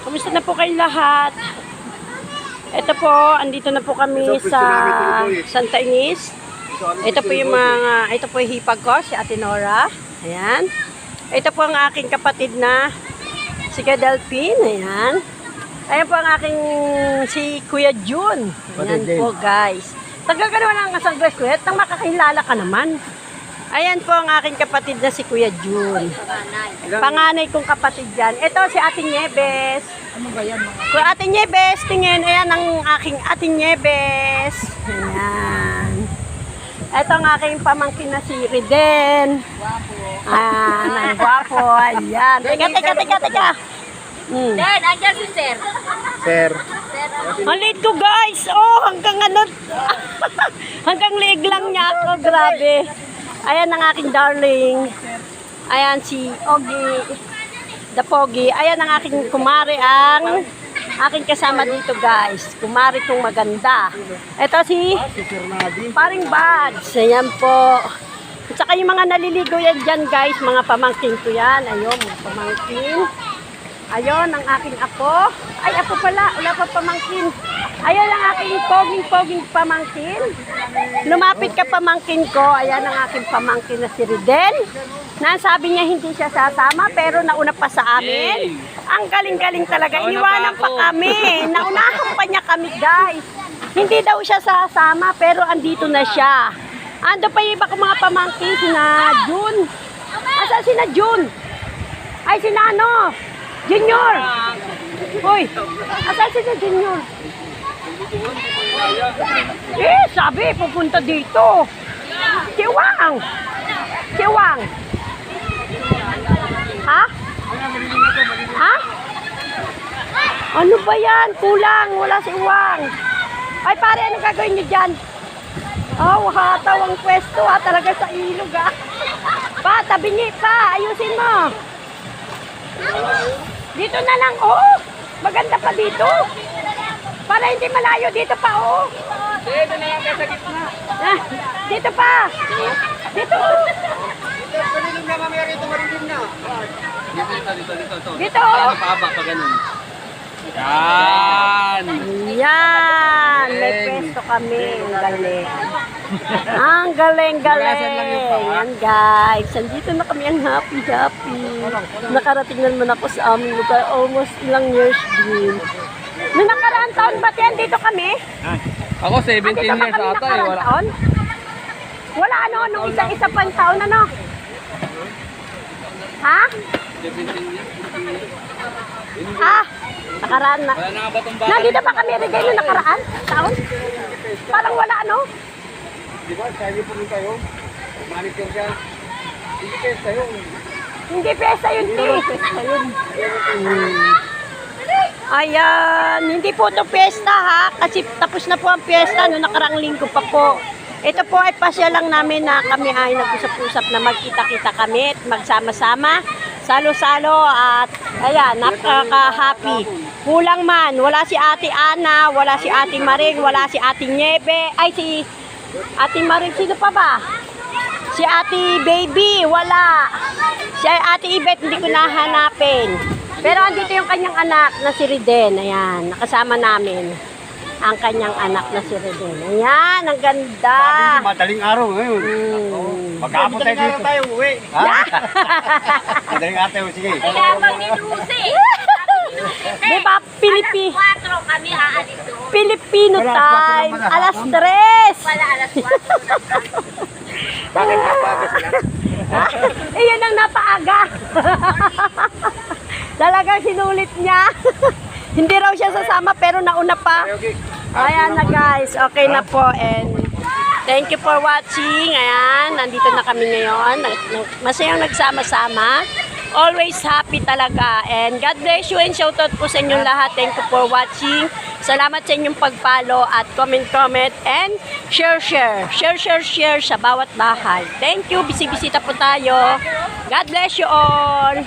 Kumusta na po kayong lahat? Ito po, andito na po kami sa Santa Ynez. Ito po yung ito po yung hipag ko, si Ate Nora. Ayan. Ito po ang aking kapatid na si Delphine. Ayan. Ayan po ang aking si Kuya Jun. Ayan po guys. Tagal ka naman ang asang graduate, nang makakilala ka naman. Ayan po ang aking kapatid na si Kuya Jun. Panganay kong kapatid yan. Ito si Ate Nieves. Ano ba yan mga? Kung Ate Nieves, tingin. Ayan ang aking Ate Nieves. Ayan. Ito ang aking pamangkin na si Riden. Ayan, ang gwapo. Ayan. Teka. Dan, andyan si Sir. Sir. Ang liit ko guys. Oh, hanggang ano. Hanggang liig lang niya ako. Grabe. Ayan ang aking darling. Ayan si Ogie. The Pogi. Ayan ang aking kumari ang aking kasama dito guys. Kumari kong maganda. Ito si Paring Bads. Ayan po. At saka yung mga naliligo yan dyan guys. Mga pamangkin ko yan. Ayun, mga pamangkin. Ayun ang aking apo. Ay, apo pala. Wala pa pamangkin. Ayun ang aking poging pamangkin. Lumapit ka pamangkin ko. Ayan ang aking pamangkin na si Riden. Nasabi niya hindi siya sasama pero nauna pa sa amin. Ang galing-galing talaga. Iniwanan pa kami. Naunahan pa niya kami guys. Hindi daw siya sasama pero andito na siya. Ando pa yung iba kong mga pamangkin. Sina Jun. Asa sina Jun? Ay, sina ano? Junior! Hoy! Asan si Junior? Sabi, pupunta dito. Siwang! Siwang! Ha? Ha? Ano ba yan? Kulang. Wala si Iwang. Ay, pare, ano gagawin niyo dyan? Oh, hataw ang pwesto ha. Talaga sa ilog ha. Pa, tabi niyo pa. Ayusin mo. Dito na lang, oh. Maganda pa dito. Para hindi malayo, dito pa, oh. Dito na lang kayo sa gitna. Ah, dito pa. Dito. Marilim na mamaya rito, marilim na. Dito. Dito, oh. Pabak pa ganun. Yan. Yan. May pwesto kami. Ang galing. Ang galing. Yan, guys. Andito na kami ang happy. Nakarating na naman ako sa aming lugar. Almost ilang years din. Noong nakaraang taon ba yan? Dito kami? Ako 17 years ata eh. Wala. Taon? Wala ano, nung isa pang taon ano? Ha? 17 years. Ha? Nakaraan na. Wala na nga batong baka. Nandito ba kami rin kayo nakaraan? Taon? Parang wala ano? Di ba? Sabi po rin kayo. Manicure siya. Hindi kayo tayo. Hindi pesa yun, Ti. Ayan, hindi po ito pesta ha, kasi tapos na po ang pesta no nakaraang linggo pa po. Ito po ay pasya lang namin na kami ay nag-usap-usap na magkita-kita kami at magsama-sama, salo-salo at ayan, nakaka-happy. Kulang man, wala si Ate Ana, wala si Ate Maring, wala si Ate Niebe, ay si Ate Maring, sino pa ba? Si Ate Baby, wala. Si Ate Ibet, hindi ko nahanapin. Pero andito yung kanyang anak na si Riden. Ayan, nakasama namin ang kanyang anak na si Riden. Ayan, ang ganda. Madaling araw ngayon. Magkapon tayo dito. Tayo, uwi. Ha? Madaling araw, sige. Kayabang ni Lucy. Di ba, Alas 4 kami aalis doon. Filipino time, alas 3. Wala, alas 4. Bakit kapaga sila? Iyon ang napaaga. Talagang sinulit niya. Hindi raw siya sasama pero nauna pa. Ayan na guys. Okay na po. And thank you for watching. Ayan. Nandito na kami ngayon. Masayang nagsama-sama. Always happy talaga. And God bless you and shoutout po sa inyong lahat. Thank you for watching. Salamat sa inyong pag-follow at comment and share sa bawat bahay. Thank you. Bisita po tayo. God bless you all.